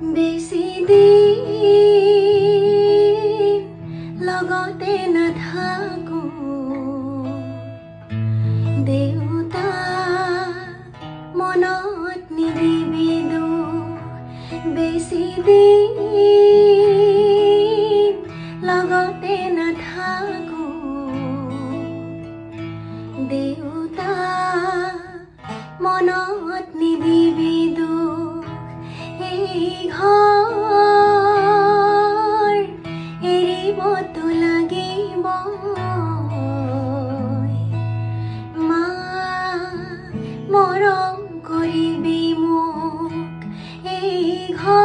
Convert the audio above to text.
বেছি দিন লগতে নাথাকো দেউতা মনত নিদিবি দুখ বেছি দিন লগতে নাথাকো দেউতা মনত নিদিবি দুখ এই ঘৰ এৰিবতো লাগিব মা মৰম কৰিবি মোক এই ঘৰ